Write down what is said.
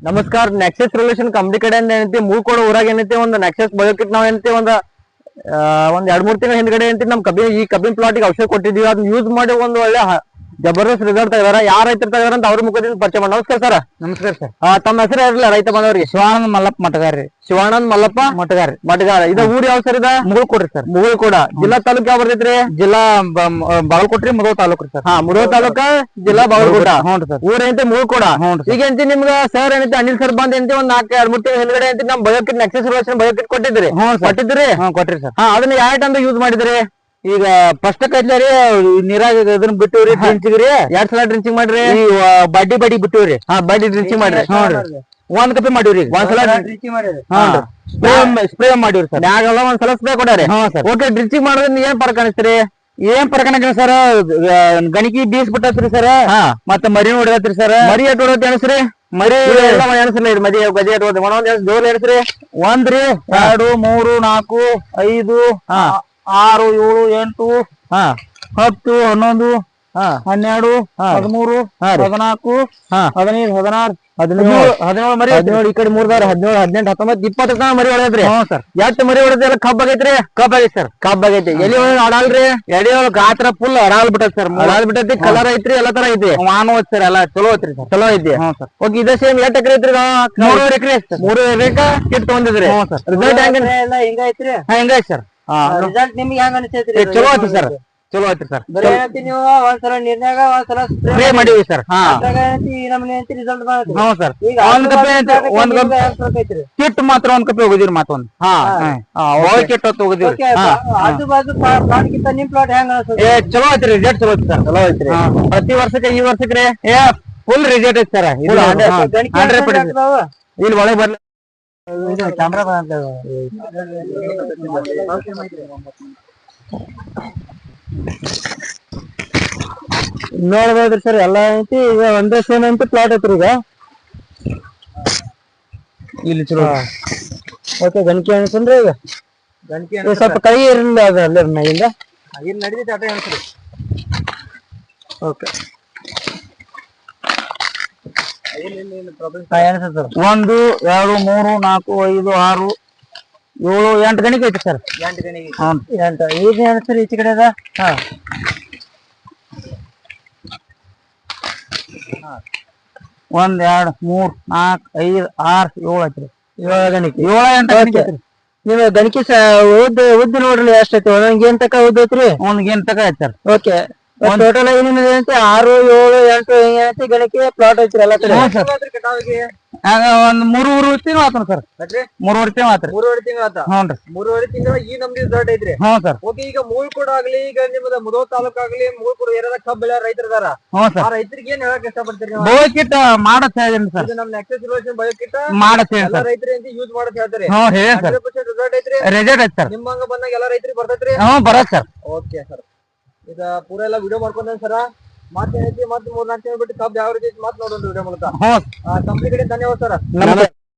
ನಮಸ್ಕಾರ. Nexus solution company ಕಡೆಯಿಂದ ಏನೈತಿ ಮೂಳ್ಕೋಡು ಊರಾಗ ಏನೈತಿ ಒಂದು ನೆಕ್ಸಸ್ ಬಯೋಕಿಟ್ ನಾವ್ ಏನೈತಿ ಒಂದ್ 2-3 ತಿಂಗಳ ಹಿಂದ್ಗಡೆ ಏನೈತಿ ನಮ್ ಈ ಕಬ್ಬಿನ ಪ್ಲಾಟಿಗೆ ಔಷಧ ಕೊಟ್ಟಿದೀವಿ. ಅದನ್ನ ಯೂಸ್ ಮಾಡಿ ಒಂದು ಒಳ್ಳೆ ಜಬರ್ದಸ್ತ್ ರಿಸಲ್ಟ್ ತೆಗೆದಾರ. ಯಾರ ರೈತರು ತೆಗೆದಾರ ಅಂತ ಅವ್ರ ಮುಖದಿಂದ ಪರಿಚಯ ಮಾಡಿ. ನಮಸ್ಕಾರ ಸರ್. ನಮಸ್ಕಾರ ಸರ್. ತಮ್ಮ ಹೆಸರು ಇರಲಿಲ್ಲ ರೈತ ಬಂದವ್ರಿಗೆ? ಶಿವಾನಂದ ಮಲ್ಲಪ್ಪ ಮಟಗಾರಿ. ಶಿವಾನಂದ್ ಮಲ್ಲಪ್ಪ ಮಟಗಾರ. ಇದ ಊರ್ ಯಾವ ಸರ್? ಇದ ಮುಗುಳ್ಕೋಡ್ರಿ ಸರ್. ಮುಗುಳ್ಕೋಡ. ಜಿಲ್ಲಾ ತಾಲೂಕ್ ಯಾವ ಬರ್ತೈತ್ರಿ? ಜಿಲ್ಲಾ ಬಾಗಲಕೋಟ್ರಿ, ಮುಧೋಳ ತಾಲೂಕು ಸರ್. ಮುಧೋಳ ತಾಲೂಕ, ಜಿಲ್ಲಾ ಬಾಗಲಕೋಟ. ಹ್ಞೂ ಸರ್. ಊರ್ ಏನೈತಿ ಮುಗುಳ್ಕೋಡ. ಈಗ ಎಂತಿ ನಿಮ್ಗ ಸರ್ ಏನೈತಿ ಅನಿಲ್ ಸರ್ ಬಂದ್ ಎಂತಿ ಒಂದ್ 4-2-3 ತಿಂಗಳ ಹಿಂದ್ಗಡೆ ಎಂತಿ ನಮ್ ಬಯೋಕಿಟ್ ನೆಕ್ಸಸ್ ಸೊಲ್ಯೂಷನ್ ಬಯೋಕಿಟ್ ಕೊಟ್ಟಿದ್ರಿ. ಕೊಟ್ಟಿದ್ರಿ? ಕೊಟ್ರಿ ಸರ್. ಅದನ್ನ ಯಾವ ಟೈಮ್ ಯೂಸ್ ಮಾಡಿದ್ರಿ? ಈಗ ಫಸ್ಟ್ ಕಟ್ಲಾರಿ ನೀರಾಗ ಇದನ್ನ ಬಿಟ್ಟಿವ್ರಿ, ಡ್ರಿಂಚಿಗ್ರಿ. 2 ಸಲ ಡ್ರಿಂಚಿಂಗ್ ಮಾಡ್ರಿ. ಬಡ್ಡಿ ಬಿಟ್ಟಿವ್ರಿ. ಬಡ್ಡಿ ಡ್ರಿಂಚಿಂಗ್ ಮಾಡ್ರಿ. ಒಂದ್ ಕಪಿ ಮಾಡಿವ್ರಿ. ಒಂದ್ಸಲ ಸ್ಪ್ರೇ ಮಾಡಿವ್ರಿ ಸರ್. ಮ್ಯಾಗೆಲ್ಲ ಒಂದ್ಸಲ ಸ್ಪ್ರೇ ಕೊಟ್ಟಾರಿ. ಓಕೆ, ಡ್ರಿಂಚಿಂಗ್ ಮಾಡೋದ್ರಿಂದ ಏನ್ ಫರಕ್ ಅನಿಸ್ತೀರಿ? ಏನ್ ಫರಕ ಸರ್? ಗಣಿಕಿ ಬೀಸ್ ಬಿಟ್ಟತ್ರಿ ಸರ್. ಮತ್ತ ಮರಿ ಹೊಡತ್ರಿ ಸರ್. ಮರಿ ಎಟ್ ಹೊಡತ್ ಎಣಸ್ರಿ? ಮರಿ ಎಣಸ್ರಿ. ಮದಿ ಗಜಿ ಎಟ್ ಹೊಡ್ರಿ. ಜೋರ್ ಎಣಸ್ರಿ. 1 2 3 4 5 6 7 8 10 11 12 13 14 15 16 17 ಮರಿ. 17 ಈ ಕಡೆ 3 17 18 19 20 ತನಕ ಮರಿ ಹೊಡೆದ್ರಿ. ಎಷ್ಟ್ ಮರಿ ಹೊಡೆದ್ರಿ? ಎಲ್ಲ ಕಬ್ಬ್ ಆಗೈತ್ರಿ? ಕಬ್ಬ್ ಆಗೈತಿ ಸರ್. ಕಬ್ಬ್ ಆಗೈತಿ. ಎಲ್ಲಿ ಅಡಾಲ್ರಿ? ಎಡಿ ಒಳಗ್ ಗಾತ್ರ ಫುಲ್ ಅಡಾಲ್ ಬಿಟ್ಟೈತಿ ಸರ್. ಅಡಾಲ್ ಬಿಟ್ಟೈತಿ. ಕಲರ್ ಐತ್ರಿ? ಎಲ್ಲಾ ತರ ಐತಿ. ಮಾನು ಸರ್. ಎಲ್ಲ ಚಲೋ ಐತ್ರಿ ಸರ್. ಚಲೋ ಐತಿ. ಓಕೆ, ಇದ ಸೇಮ್ 8 ಎಕರೆ ಐತ್ರಿ? 3 ಎಕರೆ ಐತಿ ಸರ್. 3 ಎಕರೆ ಕಿಟ್ ತಗೊಂಡಿದ್ರಿ. ರಿಸಲ್ಟ್ ಹಿಂಗೈತ್ರಿ? ಹಿಂಗೈತಿ ಸರ್. ರಿಸಲ್ಟ್ ನಿಮ್ಗೆ ಹೆಂಗ ಅನಿಸ್ತೈತ್ರಿ? ಚಲೋ ಐತಿ ಸರ್. ಚಲೋ ಐತಿ ಸರ್. ನೀವು ಒಂದ್ಸಲ ನೀರ್ನಾಗ ಒಂದ್ಸಲ ಸ್ಪ್ರೇ ಮಾಡಿವಿ ಸರ್. ಈ ನಮ್ನಿ ಅಂತ ರಿಸಲ್ಟ್ ಬರ್ತೈತಿ. ಹ್ಞೂ ಸರ್. ಈಗ ಒಂದ್ ಕಪ್ಪೆ ಕಿಟ್ ಮಾತ್ರ ಒಂದ್ ಕಪ್ಪೆ ಹೋಗಿದ್ರಿ. ಮತ್ತೊಂದ್ ಕಿಟ್ ಹೊತ್ತು ಹೋಗಿದ್ರಿ. ಆಜು ಬಾಜು ಪ್ಲಾಟ್ ಗಿಂತ ನಿಮ್ ಪ್ಲಾಟ್ ಹೆಂಗ ಅನಿಸ್ತೈತಿ? ಚಲೋ ಐತ್ರಿ. ರಿಸಲ್ಟ್ ಚಲೋ ಐತಿ ಸರ್. ಚಲೋ ಐತ್ರಿ. ಪ್ರತಿ ವರ್ಷಕ್ಕೆ ಈ ವರ್ಷಕ್ಕೆ ಫುಲ್ ರಿಸಲ್ಟ್ ಐತಿ ಸರ್. ಇಲ್ಲಿ ಒಳಗೆ ಬರ್ಲಿ. ಕ್ಯಾಮ್ರಾ ನೋಡ್ಬೋದ್ರಿ ಸರ್. ಎಲ್ಲಾ ಐತಿ. ಈಗ ಒಂದೇ ಸೇಮ್ ಐತಿ ಪ್ಲಾಟ್ ಐತ್ರಿ. ಈಗ ಇಲ್ಲಿ ಚಲೋ. ಓಕೆ, ಗಣಕಿ ಅನ್ಸಂದ್ರೆ ಈಗ ಗಣಕಿ ಸ್ವಲ್ಪ ಕೈ ಇರಲಿಲ್ಲ ಅದ ಅಲ್ಲೇ ಮ್ಯಾಗಿಂದ. ಇಲ್ಲಿ ನಡೀತೈತಿ ಅಟ ಅನ್ಸ್ರಿ. Okay, ಎಣಿಸ್ತದೆ sir. 1 2 3 4 5 6 7 8 ಗಣಿಕೆ ಐತಿ ಸರ್. 8 ಗಣಿಗೆ. ಹ್ಞೂ 8. ಈಗ ಅನ್ಸರಿ ಈಚೆ ಕಡೆ ಅದ. 1 2 3 4 5 6 7 ಐತ್ರಿ. 7 ಗಣಿಕೆ. 7 8 ಗಣಿಕೆ ಐತ್ರಿ. ನೀವು ಗಣಕಿ ಉದ್ದ ನೋಡ್ರಿ ಎಷ್ಟೈತಿ? ಒಂದೊಂದ್ ಏನ್ ತಕ ಉದ್ದ ಐತ್ರಿ? ಒಂದ್ ತಕ ಐತಿ ಸರ್. ಓಕೆ, ಟೋಟಲ್ ಏನೇನು ಐತಿ? 6 7 8 ಏನೈತಿ ಗಣಕಿ ಪ್ಲಾಟ್ ಐತ್ರಿ ಎಲ್ಲ ಕಡೆ. ಆಗ ಒಂದ್ 3 ತಿಂಗಳು ಆತನ ಸರ್. 3 ತಿಂಗಳು ಆತ್ರಿ. 3 ತಿಂಗಳ ಆತ. ಹ್ಞೂ. 3 ತಿಂಗಳ ಈ ನಮ್ದು ರಿಸಲ್ಟ್ ಐತ್ರಿ. ಹ್ಞೂ ಸರ್. ಓಕೆ, ಈಗ ಮುಗುಳ್ಕೋಡ್ ಆಗ್ಲಿ, ಈಗ ನಿಮ್ಮದ ಮುಧೋಳ ತಾಲೂಕ್ ಆಗ್ಲಿ, ಮುಗುಳ್ಕೋಡ್ ಏರಿಯಾದ ಕಬ್ಬ್ ಬೆಳೆ ರೈತರ ಅದಾರ. ಹ್ಞೂ ಸರ್. ಆ ರೈತರಿಗೆ ಏನ್ ಹೇಳಕ್ ಇಷ್ಟಪಡ್ತೀರಿ ನೀವು? ಬಯೋಕಿಟ್ ಮಾಡತ್ ಹೇಳಿದ್ರಿ ಸರ್. ಇದು ನಮ್ ನೆಕ್ಸಸ್ ಸೊಲ್ಯೂಷನ್ ಬಯೋಕಿಟ್ ಮಾಡತ್ ಹೇಳಿ ಎಲ್ಲ ಸರ್. ರೈತರಿಗೆ ಯೂಸ್ ಮಾಡತ್ ಹೇಳ್ತಾರೆ. ಹ್ಞೂ ಹೇಳಿ ಸರ್. 100% ರಿಸಲ್ಟ್ ಐತ್ರಿ. ರಿಸಲ್ಟ್ ಐತಿ ಸರ್. ನಿಮ್ಮಂಗ ಬಂದಾಗ ಎಲ್ಲ ರೈತರಿಗೆ ಬರ್ತೈತ್ರಿ. ಹ್ಞೂ ಬರತ್ ಸರ್. Okay sir. ಈಗ ಪೂರ ಎಲ್ಲ ವಿಡಿಯೋ ಮಾಡ್ಕೊಂಡ ಸರ ಮತ್ತೆ 3-4 ತಿಂಗಳು ಬಿಟ್ಟು ಕಬ್ಬ್ ಯಾವ ರೀತಿ ಮಾತು ನೋಡೋಣ ವಿಡಿಯೋ ಮೂಲಕ. ಹ್ಞೂ. ಕಂಪ್ನಿ ಕಡೆ ಧನ್ಯವಾದ ಸರ್. ನಮಸ್ತೆ.